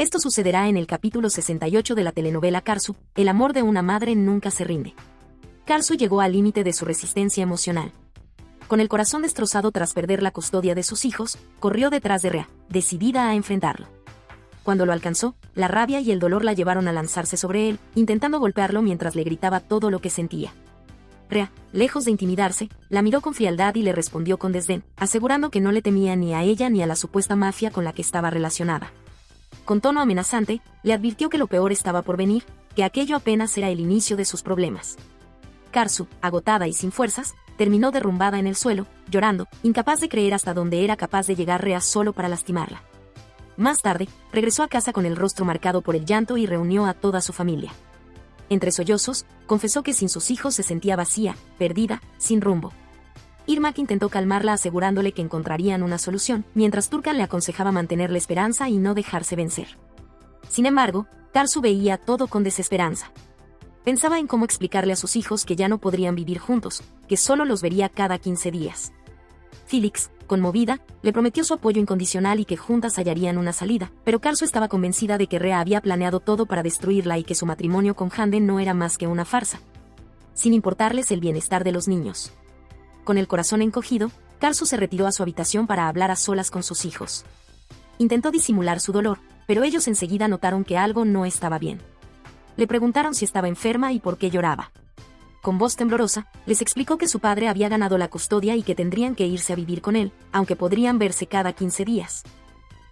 Esto sucederá en el capítulo 68 de la telenovela Karsu, El amor de una madre nunca se rinde. Karsu llegó al límite de su resistencia emocional. Con el corazón destrozado tras perder la custodia de sus hijos, corrió detrás de Rea, decidida a enfrentarlo. Cuando lo alcanzó, la rabia y el dolor la llevaron a lanzarse sobre él, intentando golpearlo mientras le gritaba todo lo que sentía. Rea, lejos de intimidarse, la miró con frialdad y le respondió con desdén, asegurando que no le temía ni a ella ni a la supuesta mafia con la que estaba relacionada. Con tono amenazante, le advirtió que lo peor estaba por venir, que aquello apenas era el inicio de sus problemas. Karsu, agotada y sin fuerzas, terminó derrumbada en el suelo, llorando, incapaz de creer hasta dónde era capaz de llegar Rea solo para lastimarla. Más tarde, regresó a casa con el rostro marcado por el llanto y reunió a toda su familia. Entre sollozos, confesó que sin sus hijos se sentía vacía, perdida, sin rumbo. Irmak intentó calmarla asegurándole que encontrarían una solución, mientras Turkan le aconsejaba mantener la esperanza y no dejarse vencer. Sin embargo, Karsu veía todo con desesperanza. Pensaba en cómo explicarle a sus hijos que ya no podrían vivir juntos, que solo los vería cada 15 días. Felix, conmovida, le prometió su apoyo incondicional y que juntas hallarían una salida, pero Karsu estaba convencida de que Rea había planeado todo para destruirla y que su matrimonio con Hande no era más que una farsa, sin importarles el bienestar de los niños. Con el corazón encogido, Karsu se retiró a su habitación para hablar a solas con sus hijos. Intentó disimular su dolor, pero ellos enseguida notaron que algo no estaba bien. Le preguntaron si estaba enferma y por qué lloraba. Con voz temblorosa, les explicó que su padre había ganado la custodia y que tendrían que irse a vivir con él, aunque podrían verse cada 15 días.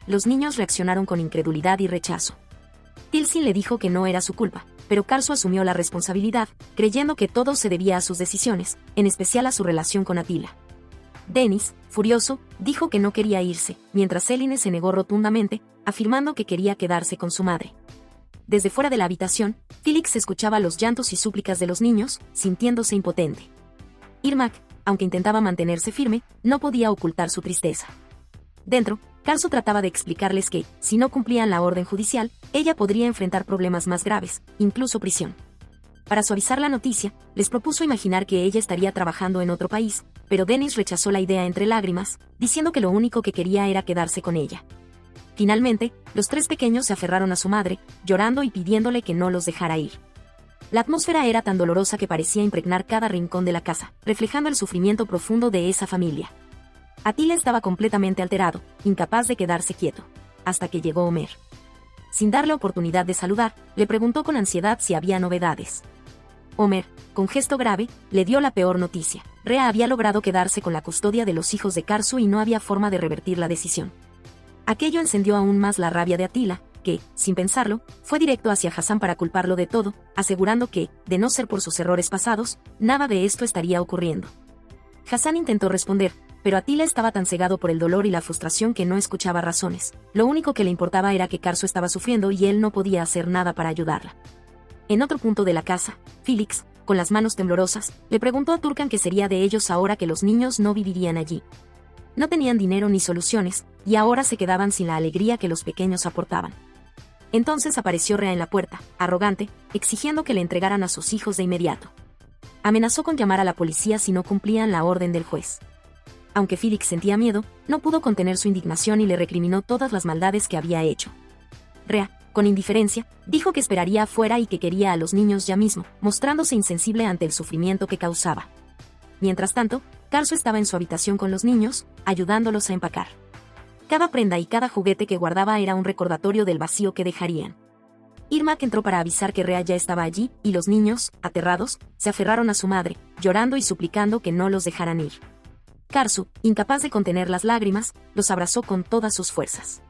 Los niños reaccionaron con incredulidad y rechazo. Tilsin le dijo que no era su culpa, pero Karsu asumió la responsabilidad, creyendo que todo se debía a sus decisiones, en especial a su relación con Attila. Dennis, furioso, dijo que no quería irse, mientras Eline se negó rotundamente, afirmando que quería quedarse con su madre. Desde fuera de la habitación, Felix escuchaba los llantos y súplicas de los niños, sintiéndose impotente. Irmak, aunque intentaba mantenerse firme, no podía ocultar su tristeza. Dentro, Karsu trataba de explicarles que, si no cumplían la orden judicial, ella podría enfrentar problemas más graves, incluso prisión. Para suavizar la noticia, les propuso imaginar que ella estaría trabajando en otro país, pero Dennis rechazó la idea entre lágrimas, diciendo que lo único que quería era quedarse con ella. Finalmente, los tres pequeños se aferraron a su madre, llorando y pidiéndole que no los dejara ir. La atmósfera era tan dolorosa que parecía impregnar cada rincón de la casa, reflejando el sufrimiento profundo de esa familia. Attila estaba completamente alterado, incapaz de quedarse quieto, hasta que llegó Homer. Sin darle oportunidad de saludar, le preguntó con ansiedad si había novedades. Homer, con gesto grave, le dio la peor noticia. Rea había logrado quedarse con la custodia de los hijos de Karsu y no había forma de revertir la decisión. Aquello encendió aún más la rabia de Attila, que, sin pensarlo, fue directo hacia Hassan para culparlo de todo, asegurando que, de no ser por sus errores pasados, nada de esto estaría ocurriendo. Hassan intentó responder, pero Attila estaba tan cegado por el dolor y la frustración que no escuchaba razones. Lo único que le importaba era que Karsu estaba sufriendo y él no podía hacer nada para ayudarla. En otro punto de la casa, Felix, con las manos temblorosas, le preguntó a Turkan qué sería de ellos ahora que los niños no vivirían allí. No tenían dinero ni soluciones, y ahora se quedaban sin la alegría que los pequeños aportaban. Entonces apareció Rea en la puerta, arrogante, exigiendo que le entregaran a sus hijos de inmediato. Amenazó con llamar a la policía si no cumplían la orden del juez. Aunque Felix sentía miedo, no pudo contener su indignación y le recriminó todas las maldades que había hecho. Rea, con indiferencia, dijo que esperaría afuera y que quería a los niños ya mismo, mostrándose insensible ante el sufrimiento que causaba. Mientras tanto, Karsu estaba en su habitación con los niños, ayudándolos a empacar. Cada prenda y cada juguete que guardaba era un recordatorio del vacío que dejarían. Irmak entró para avisar que Rea ya estaba allí, y los niños, aterrados, se aferraron a su madre, llorando y suplicando que no los dejaran ir. Karsu, incapaz de contener las lágrimas, los abrazó con todas sus fuerzas.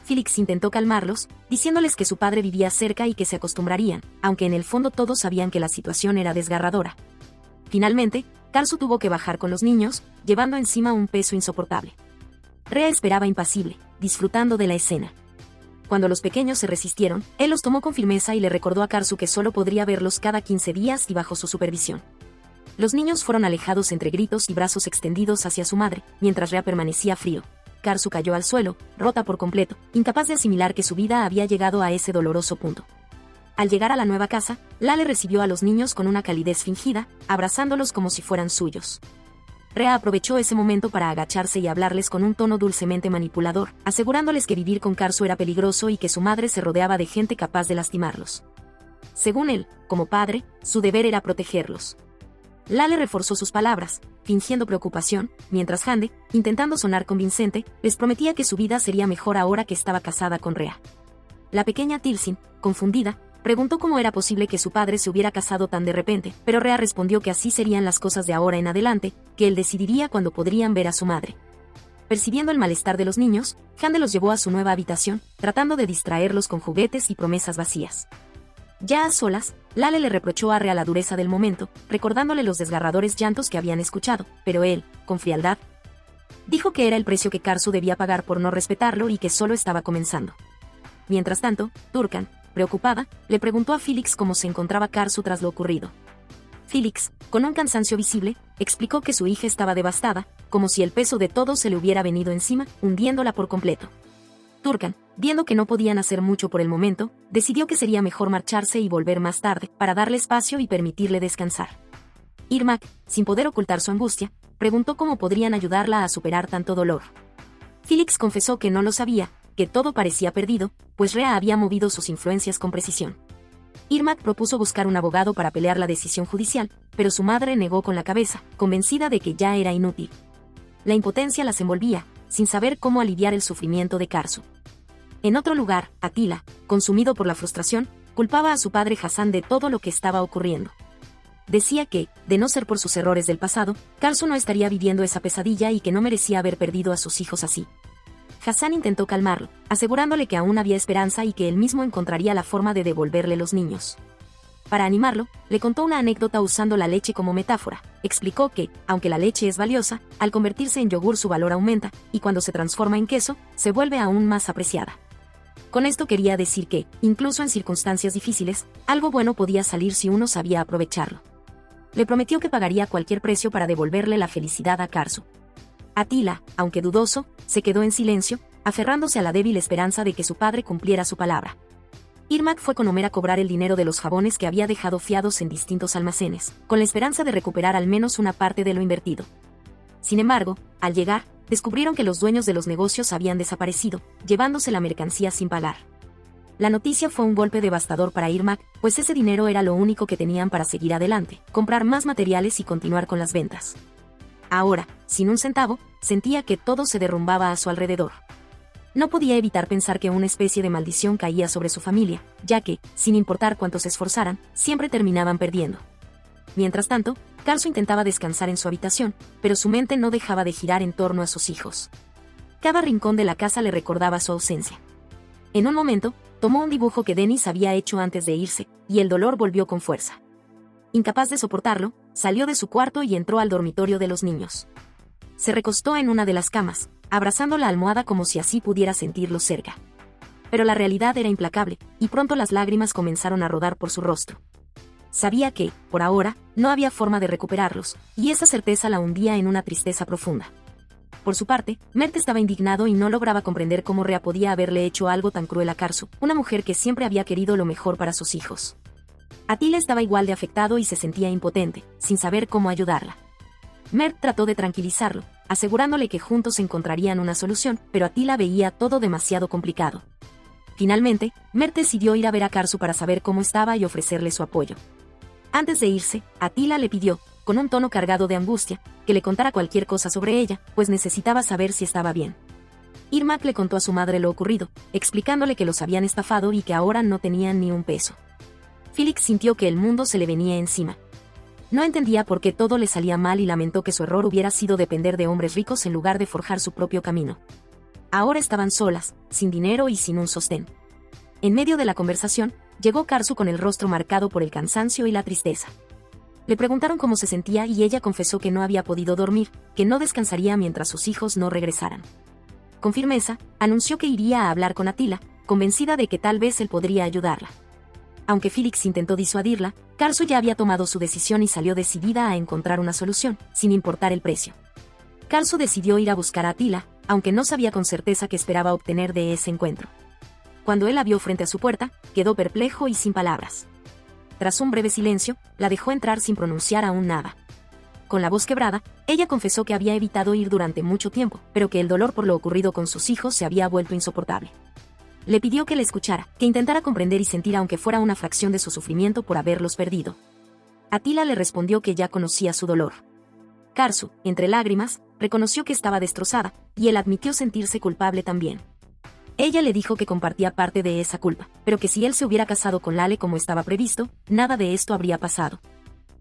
Felix intentó calmarlos, diciéndoles que su padre vivía cerca y que se acostumbrarían, aunque en el fondo todos sabían que la situación era desgarradora. Finalmente, Karsu tuvo que bajar con los niños, llevando encima un peso insoportable. Rea esperaba impasible, disfrutando de la escena. Cuando los pequeños se resistieron, él los tomó con firmeza y le recordó a Karsu que solo podría verlos cada 15 días y bajo su supervisión. Los niños fueron alejados entre gritos y brazos extendidos hacia su madre, mientras Rea permanecía frío. Karsu cayó al suelo, rota por completo, incapaz de asimilar que su vida había llegado a ese doloroso punto. Al llegar a la nueva casa, Lale recibió a los niños con una calidez fingida, abrazándolos como si fueran suyos. Rea aprovechó ese momento para agacharse y hablarles con un tono dulcemente manipulador, asegurándoles que vivir con Karsu era peligroso y que su madre se rodeaba de gente capaz de lastimarlos. Según él, como padre, su deber era protegerlos. Lale reforzó sus palabras, fingiendo preocupación, mientras Hande, intentando sonar convincente, les prometía que su vida sería mejor ahora que estaba casada con Rea. La pequeña Tilsin, confundida, preguntó cómo era posible que su padre se hubiera casado tan de repente, pero Rea respondió que así serían las cosas de ahora en adelante, que él decidiría cuándo podrían ver a su madre. Percibiendo el malestar de los niños, Hande los llevó a su nueva habitación, tratando de distraerlos con juguetes y promesas vacías. Ya a solas, Lale le reprochó a Rea la dureza del momento, recordándole los desgarradores llantos que habían escuchado, pero él, con frialdad, dijo que era el precio que Karsu debía pagar por no respetarlo y que solo estaba comenzando. Mientras tanto, Turkan, preocupada, le preguntó a Felix cómo se encontraba Karsu tras lo ocurrido. Felix, con un cansancio visible, explicó que su hija estaba devastada, como si el peso de todo se le hubiera venido encima, hundiéndola por completo. Turkan, viendo que no podían hacer mucho por el momento, decidió que sería mejor marcharse y volver más tarde, para darle espacio y permitirle descansar. Irmak, sin poder ocultar su angustia, preguntó cómo podrían ayudarla a superar tanto dolor. Felix confesó que no lo sabía, que todo parecía perdido, pues Rea había movido sus influencias con precisión. Irmak propuso buscar un abogado para pelear la decisión judicial, pero su madre negó con la cabeza, convencida de que ya era inútil. La impotencia las envolvía, sin saber cómo aliviar el sufrimiento de Karsu. En otro lugar, Atila, consumido por la frustración, culpaba a su padre Hassan de todo lo que estaba ocurriendo. Decía que, de no ser por sus errores del pasado, Karsu no estaría viviendo esa pesadilla y que no merecía haber perdido a sus hijos así. Hassan intentó calmarlo, asegurándole que aún había esperanza y que él mismo encontraría la forma de devolverle los niños. Para animarlo, le contó una anécdota usando la leche como metáfora. Explicó que, aunque la leche es valiosa, al convertirse en yogur su valor aumenta, y cuando se transforma en queso, se vuelve aún más apreciada. Con esto quería decir que, incluso en circunstancias difíciles, algo bueno podía salir si uno sabía aprovecharlo. Le prometió que pagaría cualquier precio para devolverle la felicidad a Karsu. Atila, aunque dudoso, se quedó en silencio, aferrándose a la débil esperanza de que su padre cumpliera su palabra. Irmak fue con Homer a cobrar el dinero de los jabones que había dejado fiados en distintos almacenes, con la esperanza de recuperar al menos una parte de lo invertido. Sin embargo, al llegar, descubrieron que los dueños de los negocios habían desaparecido, llevándose la mercancía sin pagar. La noticia fue un golpe devastador para Irmak, pues ese dinero era lo único que tenían para seguir adelante, comprar más materiales y continuar con las ventas. Ahora, sin un centavo, sentía que todo se derrumbaba a su alrededor. No podía evitar pensar que una especie de maldición caía sobre su familia, ya que, sin importar cuánto se esforzaran, siempre terminaban perdiendo. Mientras tanto, Karsu intentaba descansar en su habitación, pero su mente no dejaba de girar en torno a sus hijos. Cada rincón de la casa le recordaba su ausencia. En un momento, tomó un dibujo que Dennis había hecho antes de irse, y el dolor volvió con fuerza. Incapaz de soportarlo, salió de su cuarto y entró al dormitorio de los niños. Se recostó en una de las camas, abrazando la almohada como si así pudiera sentirlo cerca. Pero la realidad era implacable, y pronto las lágrimas comenzaron a rodar por su rostro. Sabía que, por ahora, no había forma de recuperarlos, y esa certeza la hundía en una tristeza profunda. Por su parte, Mert estaba indignado y no lograba comprender cómo Rea podía haberle hecho algo tan cruel a Karsu, una mujer que siempre había querido lo mejor para sus hijos. Atila estaba igual de afectado y se sentía impotente, sin saber cómo ayudarla. Mert trató de tranquilizarlo, asegurándole que juntos encontrarían una solución, pero Atila veía todo demasiado complicado. Finalmente, Mert decidió ir a ver a Karsu para saber cómo estaba y ofrecerle su apoyo. Antes de irse, Atila le pidió, con un tono cargado de angustia, que le contara cualquier cosa sobre ella, pues necesitaba saber si estaba bien. Irmak le contó a su madre lo ocurrido, explicándole que los habían estafado y que ahora no tenían ni un peso. Felix sintió que el mundo se le venía encima. No entendía por qué todo le salía mal y lamentó que su error hubiera sido depender de hombres ricos en lugar de forjar su propio camino. Ahora estaban solas, sin dinero y sin un sostén. En medio de la conversación, llegó Karsu con el rostro marcado por el cansancio y la tristeza. Le preguntaron cómo se sentía y ella confesó que no había podido dormir, que no descansaría mientras sus hijos no regresaran. Con firmeza, anunció que iría a hablar con Atila, convencida de que tal vez él podría ayudarla. Aunque Felix intentó disuadirla, Karsu ya había tomado su decisión y salió decidida a encontrar una solución, sin importar el precio. Karsu decidió ir a buscar a Atila, aunque no sabía con certeza qué esperaba obtener de ese encuentro. Cuando él la vio frente a su puerta, quedó perplejo y sin palabras. Tras un breve silencio, la dejó entrar sin pronunciar aún nada. con la voz quebrada, ella confesó que había evitado ir durante mucho tiempo, pero que el dolor por lo ocurrido con sus hijos se había vuelto insoportable. Le pidió que le escuchara, que intentara comprender y sentir aunque fuera una fracción de su sufrimiento por haberlos perdido. Atila le respondió que ya conocía su dolor. Karsu, entre lágrimas, reconoció que estaba destrozada, y él admitió sentirse culpable también. Ella le dijo que compartía parte de esa culpa, pero que si él se hubiera casado con Lale como estaba previsto, nada de esto habría pasado.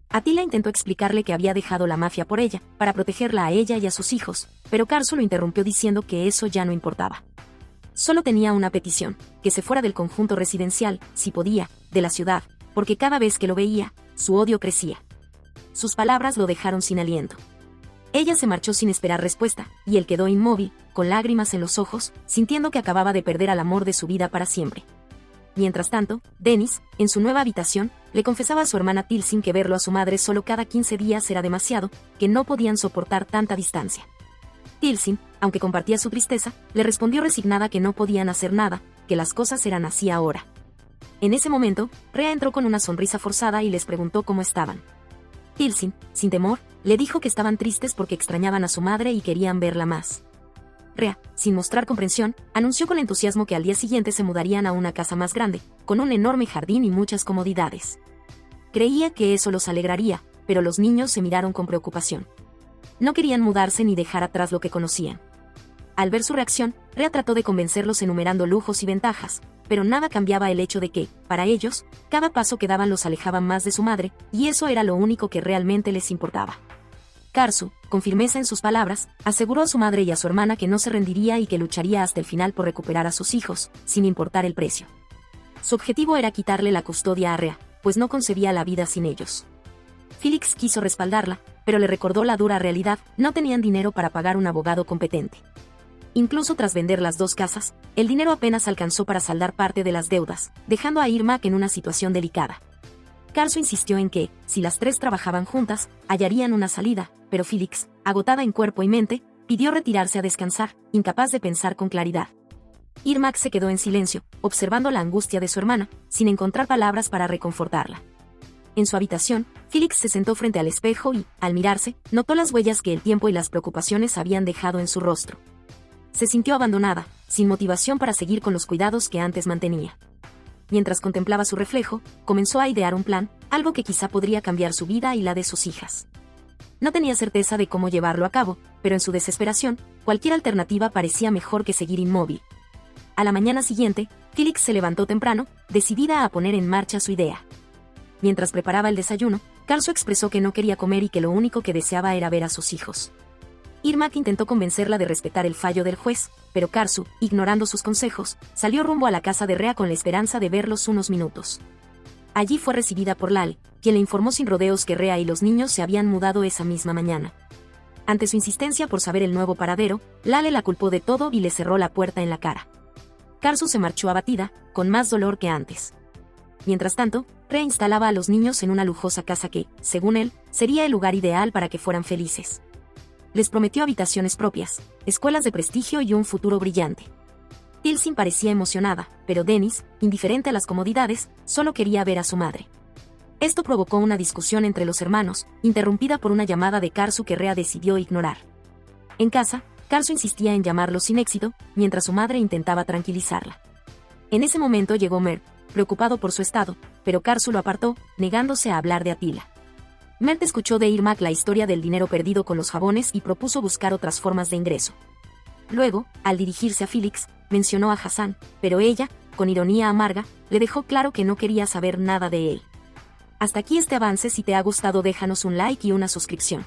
Atila intentó explicarle que había dejado la mafia por ella, para protegerla a ella y a sus hijos, pero Karsu lo interrumpió diciendo que eso ya no importaba. Solo tenía una petición, que se fuera del conjunto residencial, si podía, de la ciudad, porque cada vez que lo veía, su odio crecía. Sus palabras lo dejaron sin aliento. Ella se marchó sin esperar respuesta, y él quedó inmóvil, con lágrimas en los ojos, sintiendo que acababa de perder al amor de su vida para siempre. Mientras tanto, Dennis, en su nueva habitación, le confesaba a su hermana Tilsin que verlo a su madre solo cada 15 días era demasiado, que no podían soportar tanta distancia. Tilsin, aunque compartía su tristeza, le respondió resignada que no podían hacer nada, que las cosas eran así ahora. En ese momento, Rhea entró con una sonrisa forzada y les preguntó cómo estaban. Tilsin, sin temor, le dijo que estaban tristes porque extrañaban a su madre y querían verla más. Rhea, sin mostrar comprensión, anunció con entusiasmo que al día siguiente se mudarían a una casa más grande, con un enorme jardín y muchas comodidades. Creía que eso los alegraría, pero los niños se miraron con preocupación. No querían mudarse ni dejar atrás lo que conocían. Al ver su reacción, Rhea trató de convencerlos enumerando lujos y ventajas, pero nada cambiaba el hecho de que, para ellos, cada paso que daban los alejaba más de su madre, y eso era lo único que realmente les importaba. Karsu, con firmeza en sus palabras, aseguró a su madre y a su hermana que no se rendiría y que lucharía hasta el final por recuperar a sus hijos, sin importar el precio. Su objetivo era quitarle la custodia a Rhea, pues no concebía la vida sin ellos. Felix quiso respaldarla, pero le recordó la dura realidad: no tenían dinero para pagar un abogado competente. Incluso tras vender las dos casas, el dinero apenas alcanzó para saldar parte de las deudas, dejando a Irmak en una situación delicada. Karsu insistió en que, si las tres trabajaban juntas, hallarían una salida, pero Felix, agotada en cuerpo y mente, pidió retirarse a descansar, incapaz de pensar con claridad. Irmak se quedó en silencio, observando la angustia de su hermana, sin encontrar palabras para reconfortarla. En su habitación, Felix se sentó frente al espejo y, al mirarse, notó las huellas que el tiempo y las preocupaciones habían dejado en su rostro. Se sintió abandonada, sin motivación para seguir con los cuidados que antes mantenía. Mientras contemplaba su reflejo, comenzó a idear un plan, algo que quizá podría cambiar su vida y la de sus hijas. No tenía certeza de cómo llevarlo a cabo, pero en su desesperación, cualquier alternativa parecía mejor que seguir inmóvil. A la mañana siguiente, Felix se levantó temprano, decidida a poner en marcha su idea. Mientras preparaba el desayuno, Karsu expresó que no quería comer y que lo único que deseaba era ver a sus hijos. Irmak intentó convencerla de respetar el fallo del juez, pero Karsu, ignorando sus consejos, salió rumbo a la casa de Rhea con la esperanza de verlos unos minutos. Allí fue recibida por Lale, quien le informó sin rodeos que Rhea y los niños se habían mudado esa misma mañana. Ante su insistencia por saber el nuevo paradero, Lale la culpó de todo y le cerró la puerta en la cara. Karsu se marchó abatida, con más dolor que antes. Mientras tanto, Rhea instalaba a los niños en una lujosa casa que, según él, sería el lugar ideal para que fueran felices. Les prometió habitaciones propias, escuelas de prestigio y un futuro brillante. Tilsin parecía emocionada, pero Dennis, indiferente a las comodidades, solo quería ver a su madre. Esto provocó una discusión entre los hermanos, interrumpida por una llamada de Karsu que Rhea decidió ignorar. En casa, Karsu insistía en llamarlo sin éxito, mientras su madre intentaba tranquilizarla. En ese momento llegó Mert, preocupado por su estado, pero Karsu lo apartó, negándose a hablar de Atila. Mert escuchó de Irmak la historia del dinero perdido con los jabones y propuso buscar otras formas de ingreso. Luego, al dirigirse a Felix, mencionó a Hassan, pero ella, con ironía amarga, le dejó claro que no quería saber nada de él. Hasta aquí este avance. Si te ha gustado, déjanos un like y una suscripción.